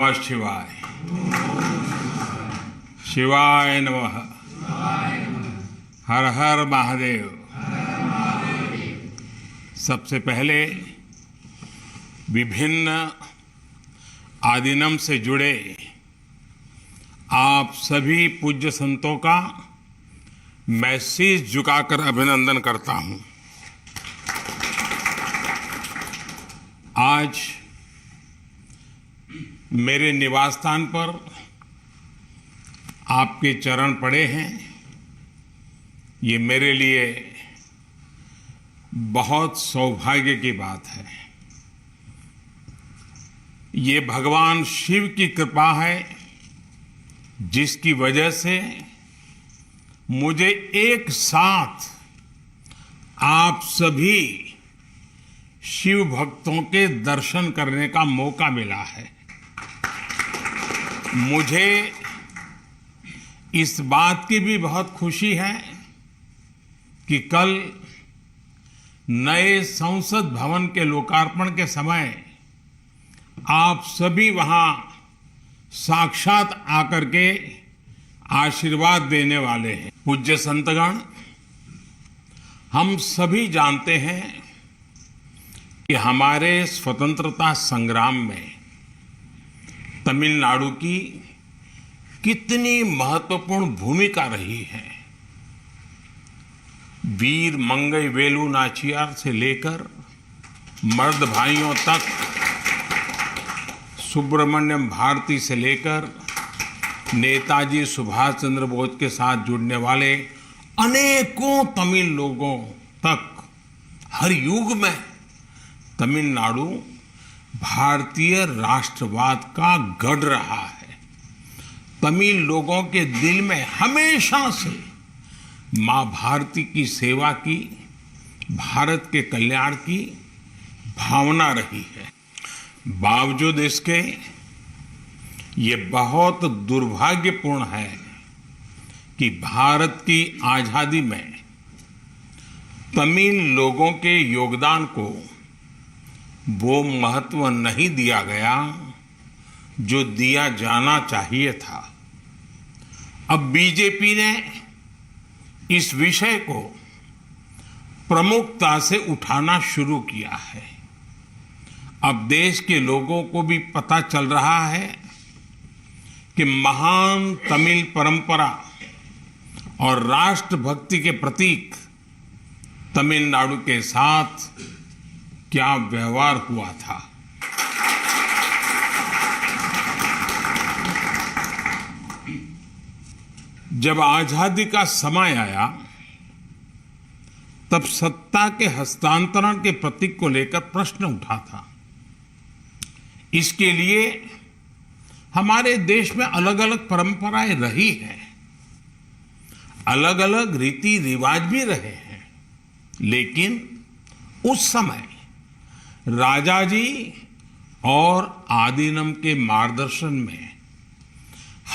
नमः शिवाय। शिवाय नमः। हर हर महादेव। सबसे पहले विभिन्न आदिनम से जुड़े आप सभी पूज्य संतों का मैं शीश झुकाकर अभिनंदन करता हूं। आज मेरे निवास स्थान पर आपके चरण पड़े हैं। ये मेरे लिए बहुत सौभाग्य की बात है। ये भगवान शिव की कृपा है जिसकी वजह से मुझे एक साथ आप सभी शिव भक्तों के दर्शन करने का मौका मिला है। मुझे इस बात की भी बहुत खुशी है कि कल नए संसद भवन के लोकार्पण के समय आप सभी वहां साक्षात आकर के आशीर्वाद देने वाले हैं। पूज्य संतगण, हम सभी जानते हैं कि हमारे स्वतंत्रता संग्राम में तमिलनाडु की कितनी महत्वपूर्ण भूमिका रही है। वीर मंगई वेलु नाचियार से लेकर मर्द भाइयों तक, सुब्रमण्यम भारती से लेकर नेताजी सुभाष चंद्र बोस के साथ जुड़ने वाले अनेकों तमिल लोगों तक हर युग में तमिलनाडु भारतीय राष्ट्रवाद का गढ़ रहा है। तमिल लोगों के दिल में हमेशा से मां भारती की सेवा की, भारत के कल्याण की भावना रही है। बावजूद इसके ये बहुत दुर्भाग्यपूर्ण है कि भारत की आजादी में तमिल लोगों के योगदान को वो महत्व नहीं दिया गया जो दिया जाना चाहिए था। अब बीजेपी ने इस विषय को प्रमुखता से उठाना शुरू किया है। अब देश के लोगों को भी पता चल रहा है कि महान तमिल परंपरा और राष्ट्रभक्ति के प्रतीक तमिलनाडु के साथ क्या व्यवहार हुआ था। जब आजादी का समय आया तब सत्ता के हस्तांतरण के प्रतीक को लेकर प्रश्न उठा था। इसके लिए हमारे देश में अलग अलग परंपराएं रही हैं, अलग अलग रीति रिवाज भी रहे हैं, लेकिन उस समय राजाजी और आदीनम के मार्गदर्शन में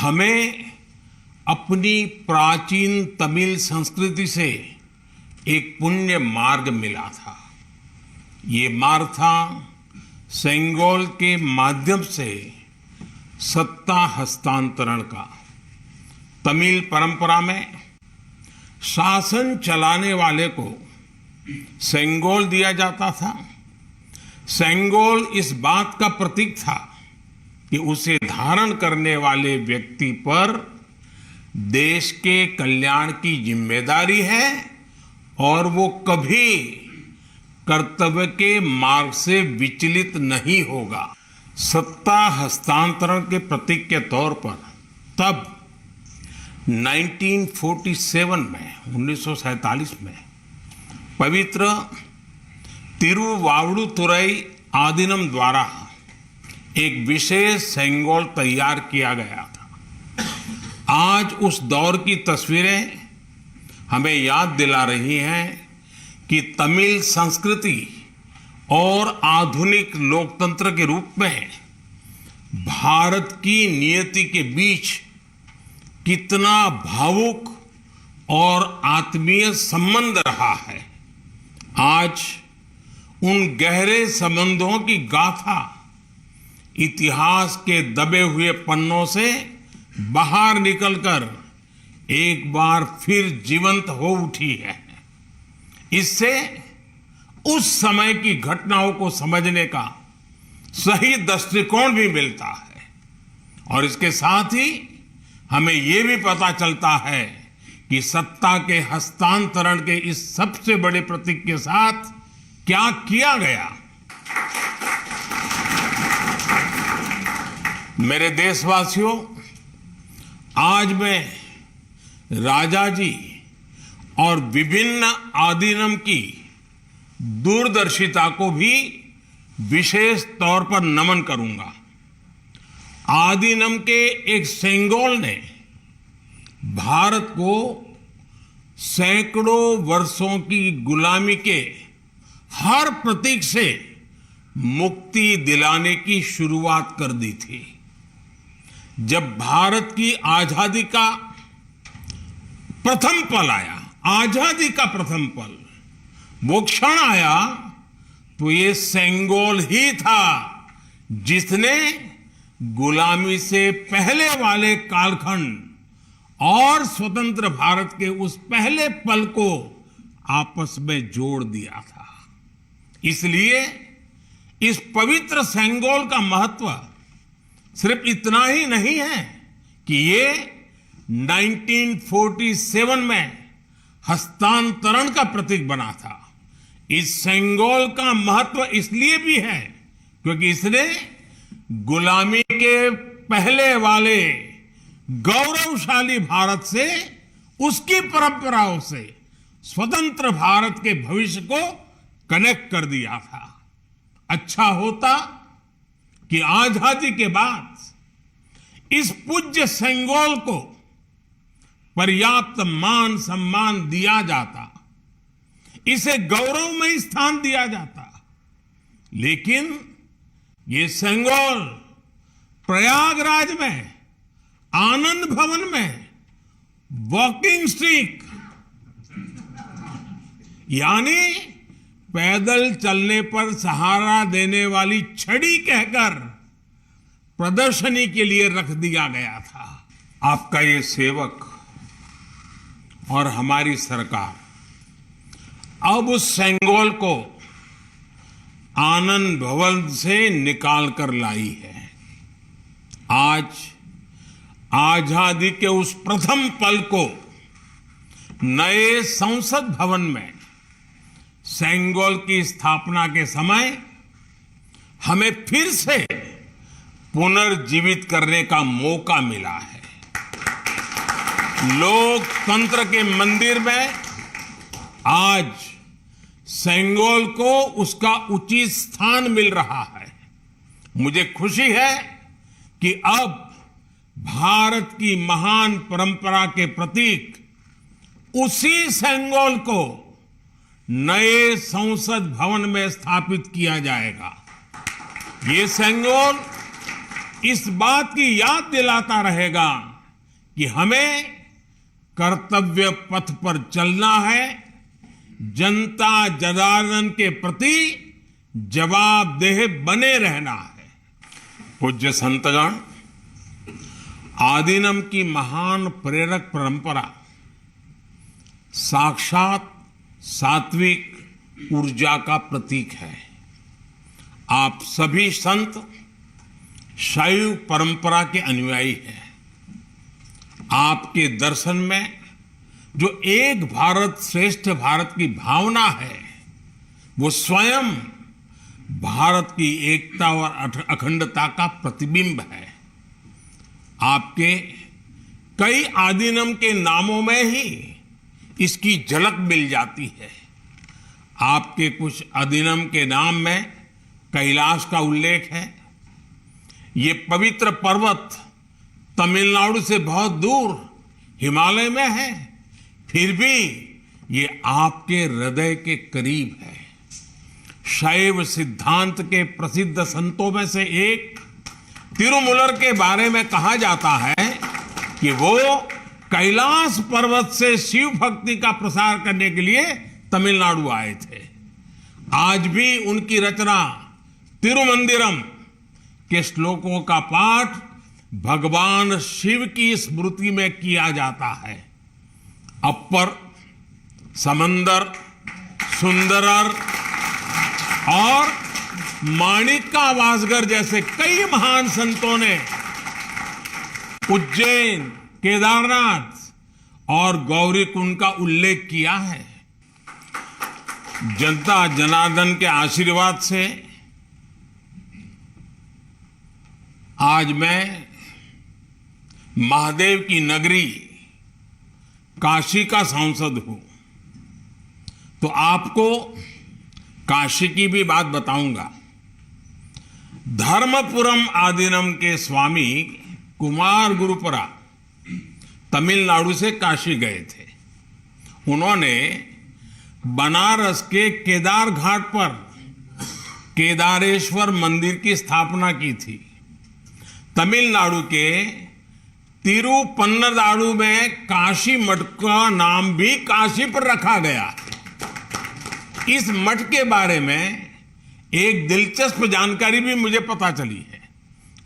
हमें अपनी प्राचीन तमिल संस्कृति से एक पुण्य मार्ग मिला था। ये मार्ग था सेंगोल के माध्यम से सत्ता हस्तांतरण का। तमिल परंपरा में शासन चलाने वाले को सेंगोल दिया जाता था। सेंगोल इस बात का प्रतीक था कि उसे धारण करने वाले व्यक्ति पर देश के कल्याण की जिम्मेदारी है और वो कभी कर्तव्य के मार्ग से विचलित नहीं होगा। सत्ता हस्तांतरण के प्रतीक के तौर पर तब 1947 में 1947 में पवित्र तिरुवावड़ुतुरई आदीनम द्वारा एक विशेष सेंगोल तैयार किया गया था। आज उस दौर की तस्वीरें हमें याद दिला रही हैं कि तमिल संस्कृति और आधुनिक लोकतंत्र के रूप में भारत की नियति के बीच कितना भावुक और आत्मीय संबंध रहा है। आज उन गहरे संबंधों की गाथा इतिहास के दबे हुए पन्नों से बाहर निकलकर एक बार फिर जीवंत हो उठी है। इससे उस समय की घटनाओं को समझने का सही दृष्टिकोण भी मिलता है और इसके साथ ही हमें ये भी पता चलता है कि सत्ता के हस्तांतरण के इस सबसे बड़े प्रतीक के साथ क्या किया गया। मेरे देशवासियों, आज मैं राजा जी और विभिन्न आदीनम की दूरदर्शिता को भी विशेष तौर पर नमन करूंगा। आदीनम के एक सेंगोल ने भारत को सैकड़ों वर्षों की गुलामी के हर प्रतीक से मुक्ति दिलाने की शुरुआत कर दी थी। जब भारत की आजादी का प्रथम पल आया, आजादी का प्रथम पल, वो क्षण आया, तो ये सेंगोल ही था जिसने गुलामी से पहले वाले कालखंड और स्वतंत्र भारत के उस पहले पल को आपस में जोड़ दिया था। इसलिए इस पवित्र सेंगोल का महत्व सिर्फ इतना ही नहीं है कि ये 1947 में हस्तांतरण का प्रतीक बना था। इस सेंगोल का महत्व इसलिए भी है क्योंकि इसने गुलामी के पहले वाले गौरवशाली भारत से, उसकी परंपराओं से स्वतंत्र भारत के भविष्य को कनेक्ट कर दिया था। अच्छा होता कि आजादी के बाद इस पूज्य सेंगोल को पर्याप्त मान सम्मान दिया जाता, इसे गौरवमय स्थान दिया जाता। लेकिन ये सेंगोल प्रयागराज में, आनंद भवन में वॉकिंग स्टिक यानी पैदल चलने पर सहारा देने वाली छड़ी कहकर प्रदर्शनी के लिए रख दिया गया था। आपका ये सेवक और हमारी सरकार अब उस सेंगोल को आनंद भवन से निकाल कर लाई है। आज आजादी के उस प्रथम पल को नए संसद भवन में सेंगोल की स्थापना के समय हमें फिर से पुनर्जीवित करने का मौका मिला है। लोकतंत्र के मंदिर में आज सेंगोल को उसका उचित स्थान मिल रहा है। मुझे खुशी है कि अब भारत की महान परंपरा के प्रतीक उसी सेंगोल को नए संसद भवन में स्थापित किया जाएगा। ये सेंगोल इस बात की याद दिलाता रहेगा कि हमें कर्तव्य पथ पर चलना है, जनता जनार्दन के प्रति जवाबदेह बने रहना है। पूज्य संतगण, आदीनम की महान प्रेरक परंपरा साक्षात सात्विक ऊर्जा का प्रतीक है। आप सभी संत शैव परंपरा के अनुयायी हैं। आपके दर्शन में जो एक भारत श्रेष्ठ भारत की भावना है, वो स्वयं भारत की एकता और अखंडता का प्रतिबिंब है। आपके कई आदीनम के नामों में ही इसकी झलक मिल जाती है। आपके कुछ आदीनम के नाम में कैलाश का उल्लेख है। ये पवित्र पर्वत तमिलनाडु से बहुत दूर हिमालय में है, फिर भी ये आपके हृदय के करीब है। शैव सिद्धांत के प्रसिद्ध संतों में से एक तिरुमूलर के बारे में कहा जाता है कि वो कैलाश पर्वत से शिव भक्ति का प्रसार करने के लिए तमिलनाडु आए थे। आज भी उनकी रचना तिरुमंदिरम के श्लोकों का पाठ भगवान शिव की स्मृति में किया जाता है। अपर, समंदर, सुंदरर और माणिका वासगर जैसे कई महान संतों ने उज्जैन, केदारनाथ और गौरीकुंड का उल्लेख किया है। जनता जनार्दन के आशीर्वाद से आज मैं महादेव की नगरी काशी का सांसद हूं, तो आपको काशी की भी बात बताऊंगा। धर्मपुरम आदीनम के स्वामी कुमार गुरुपरा तमिलनाडु से काशी गए थे। उन्होंने बनारस के केदार घाट पर केदारेश्वर मंदिर की स्थापना की थी। तमिलनाडु के तिरुपन्नदारु में काशी मठ का नाम भी काशी पर रखा गया। इस मठ के बारे में एक दिलचस्प जानकारी भी मुझे पता चली है।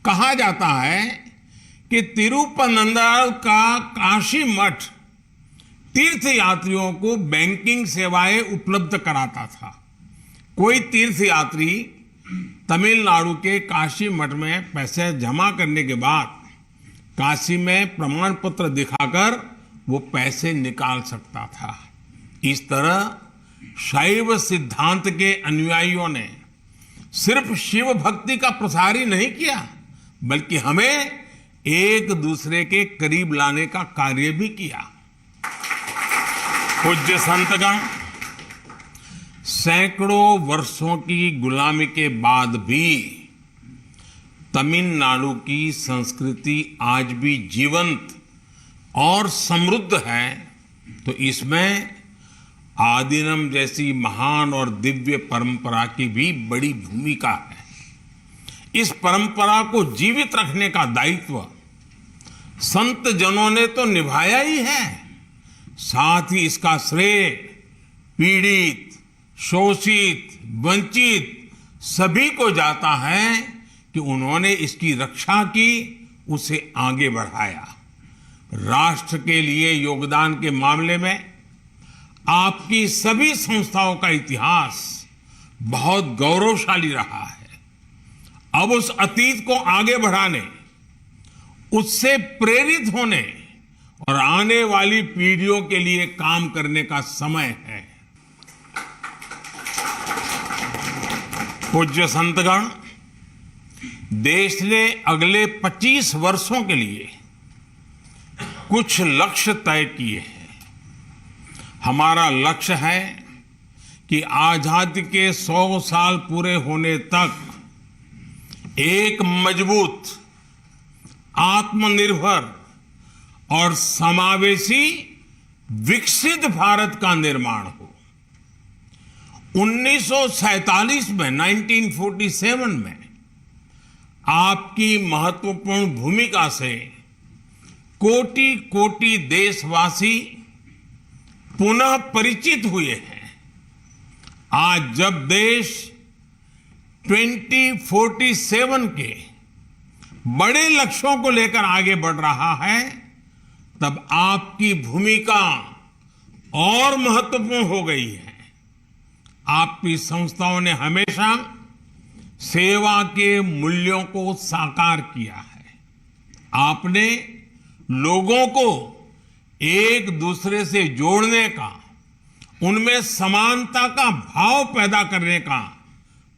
कहा जाता है कि तिरुपन्नदारु का काशी मठ तीर्थ यात्रियों को बैंकिंग सेवाएं उपलब्ध कराता था। कोई तीर्थ यात्री तमिलनाडु के काशी मठ में पैसे जमा करने के बाद काशी में प्रमाण पत्र दिखाकर वो पैसे निकाल सकता था। इस तरह शैव सिद्धांत के अनुयायियों ने सिर्फ शिव भक्ति का प्रसार ही नहीं किया, बल्कि हमें एक दूसरे के करीब लाने का कार्य भी किया। पूज्य संतगण, सैकड़ों वर्षों की गुलामी के बाद भी तमिलनाडु की संस्कृति आज भी जीवंत और समृद्ध है, तो इसमें आदीनम जैसी महान और दिव्य परंपरा की भी बड़ी भूमिका है। इस परंपरा को जीवित रखने का दायित्व संत जनों ने तो निभाया ही है, साथ ही इसका श्रेय पीड़ित, शोषित, वंचित सभी को जाता है कि उन्होंने इसकी रक्षा की, उसे आगे बढ़ाया। राष्ट्र के लिए योगदान के मामले में आपकी सभी संस्थाओं का इतिहास बहुत गौरवशाली रहा है। अब उस अतीत को आगे बढ़ाने, उससे प्रेरित होने और आने वाली पीढ़ियों के लिए काम करने का समय है। पूज्य संतगण, देश ने अगले 25 वर्षों के लिए कुछ लक्ष्य तय किए हैं। हमारा लक्ष्य है कि आजादी के 100 साल पूरे होने तक एक मजबूत, आत्मनिर्भर और समावेशी विकसित भारत का निर्माण हो। 1947 में 1947 में आपकी महत्वपूर्ण भूमिका से कोटि कोटि देशवासी पुनः परिचित हुए हैं। आज जब देश 2047 के बड़े लक्ष्यों को लेकर आगे बढ़ रहा है, तब आपकी भूमिका और महत्वपूर्ण हो गई है। आपकी संस्थाओं ने हमेशा सेवा के मूल्यों को साकार किया है। आपने लोगों को एक दूसरे से जोड़ने का, उनमें समानता का भाव पैदा करने का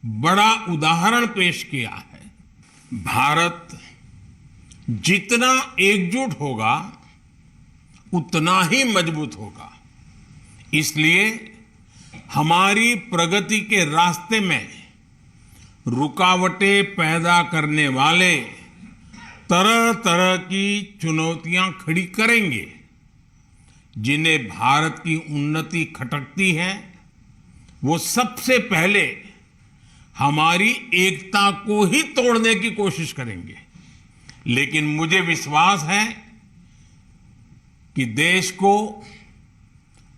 बड़ा उदाहरण पेश किया है। भारत जितना एकजुट होगा उतना ही मजबूत होगा। इसलिए हमारी प्रगति के रास्ते में रुकावटें पैदा करने वाले तरह तरह की चुनौतियां खड़ी करेंगे। जिन्हें भारत की उन्नति खटकती है, वो सबसे पहले हमारी एकता को ही तोड़ने की कोशिश करेंगे। लेकिन मुझे विश्वास है कि देश को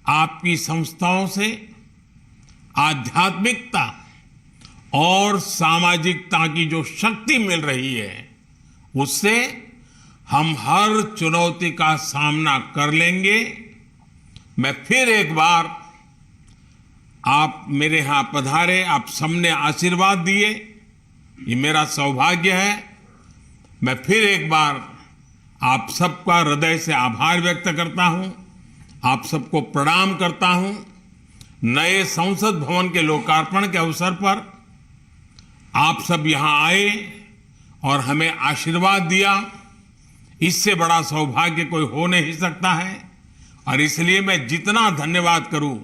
आपकी संस्थाओं से आध्यात्मिकता और सामाजिकता की जो शक्ति मिल रही है, उससे हम हर चुनौती का सामना कर लेंगे। मैं फिर एक बार आप मेरे यहां पधारे, आप सबने आशीर्वाद दिए, ये मेरा सौभाग्य है। मैं फिर एक बार आप सबका हृदय से आभार व्यक्त करता हूं, आप सबको प्रणाम करता हूं। नए संसद भवन के लोकार्पण के अवसर पर आप सब यहां आए और हमें आशीर्वाद दिया, इससे बड़ा सौभाग्य कोई हो नहीं सकता है। और इसलिए मैं जितना धन्यवाद करूं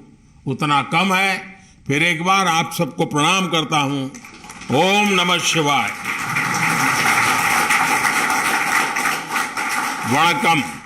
उतना कम है। फिर एक बार आप सबको प्रणाम करता हूं। ओम नमः शिवाय। वणक्कम।